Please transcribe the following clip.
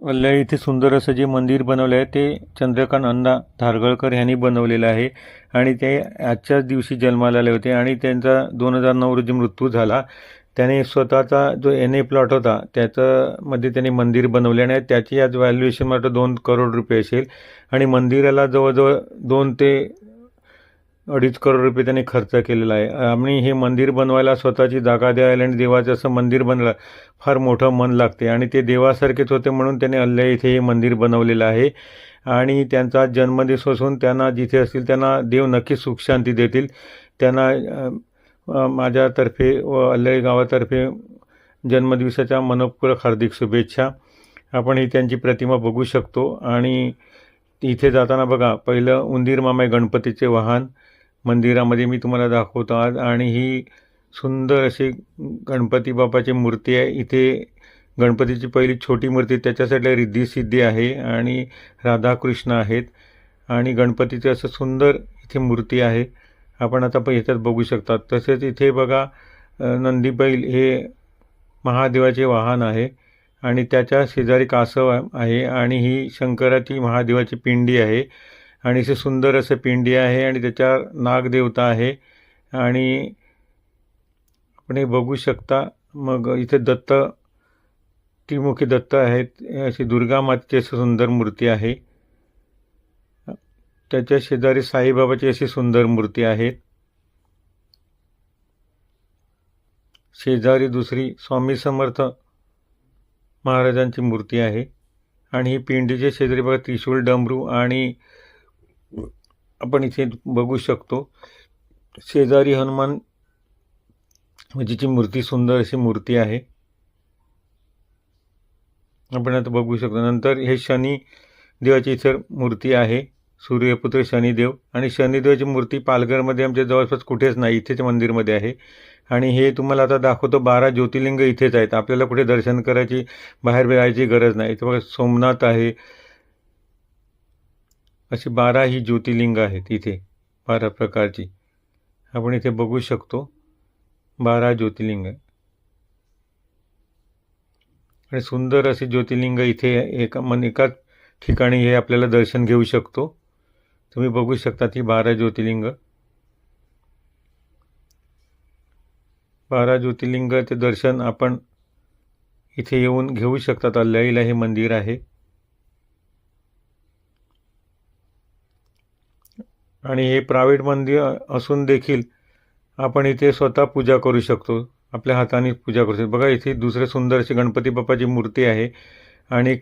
वल्लाळी इथे सुंदर असं जे मंदिर बनवलं आहे ते चंद्रकांत अण्णा धारगळकर यांनी बनवलेलं आहे आणि ते आजच्याच दिवशी जन्माला आले होते आणि त्यांचा 2009 रोजी मृत्यू झाला. त्याने स्वतःचा जो एन ए प्लॉट होता त्याच्यामध्ये त्याने मंदिर बनवले आणि त्याची आज व्हॅल्युएशन मात्र 2 करोड रुपये असेल आणि मंदिराला जवळजवळ 2 ते 2.5 करोड रुपये त्याने खर्च केलेला आहे. आणि हे मंदिर बनवायला स्वतःची जागा द्यायला आणि देवाचं असं मंदिर बनवायला फार मोठं मन लागते आणि ते देवासारखेच होते म्हणून त्याने अल्लाह इथे हे मंदिर बनवलेलं आहे. आणि त्यांचा जन्मदिवस असून त्यांना जिथे असतील त्यांना देव नक्कीच सुखशांती देतील. त्यांना माझ्यातर्फे व अल्लाही गावातर्फे जन्मदिवसाच्या मनपूर्वक हार्दिक शुभेच्छा. आपण ही त्यांची प्रतिमा बघू शकतो आणि इथे जाताना बघा पहिलं उंदीर मामा गणपतीचे वाहन मंदिरामध्ये मी तुम्हाला दाखवतो आज. आणि ही सुंदर अशी गणपती बाप्पाची मूर्ती आहे. इथे गणपतीची पहिली छोटी मूर्ती त्याच्यासाठी रिद्धी सिद्धी आहे आणि राधाकृष्ण आहेत आणि गणपतीचं असं सुंदर इथे मूर्ती आहे. आपण आता ह्याच्यात बघू शकता. तसेच इथे बघा नंदी बैल हे महादेवाचे वाहन आहे आणि त्याच्या शेजारी कासव आहे आणि ही शंकराची महादेवाची पिंडी आहे आणि असे सुंदर असं पिंडी आहे आणि त्याच्यावर नागदेवता आहे आणि आपण हे बघू शकता. मग इथे दत्त त्रिमुखी दत्त आहेत. अशी दुर्गा मातेची अशी सुंदर मूर्ती आहे. त्याच्या शेजारी साईबाबाची अशी सुंदर मूर्ती आहे. शेजारी दुसरी स्वामी समर्थ महाराजांची मूर्ती आहे आणि ही पिंडीच्या शेजारी बघा त्रिशूल डमरू आणि आपण इथे बघू शकतो शेजारी हनुमान जीची मूर्ती सुंदर अशी मूर्ती आहे. आपण आता बघू शकतो. नंतर हे शनी देवाची इतर मूर्ती आहे. सूर्यपुत्र शनिदेव आणि शनिदेवाची मूर्ती पालघरमध्ये आमच्या जवळपास कुठेच नाही, इथेच मंदिरमध्ये आहे. आणि हे तुम्हाला आता दाखवतो 12 ज्योतिर्लिंग इथेच आहेत. आपल्याला कुठे दर्शन करायची बाहेर जायची गरज नाही. इथे बघा सोमनाथ आहे. अशी 12 ही ज्योतिर्लिंग आहेत इथे 12 प्रकारची. आपण इथे बघू शकतो 12 ज्योतिर्लिंग आहे आणि सुंदर असे ज्योतिर्लिंग इथे एकाच ठिकाणी हे आपल्याला दर्शन घेऊ शकतो. तुम्ही बघू शकता ती 12 ज्योतिर्लिंग. 12 ज्योतिर्लिंगाचे दर्शन आपण इथे येऊन घेऊ शकतात. अल्लाहीला हे मंदिर आहे आणि हे प्रायव्हेट मंदिर असून देखील आपण इथे स्वतः पूजा करू शकतो. आपल्या हाताने पूजा करू शकतो. बघा इथे दुसरे सुंदर अशी गणपती बाप्पाची मूर्ती आहे आणि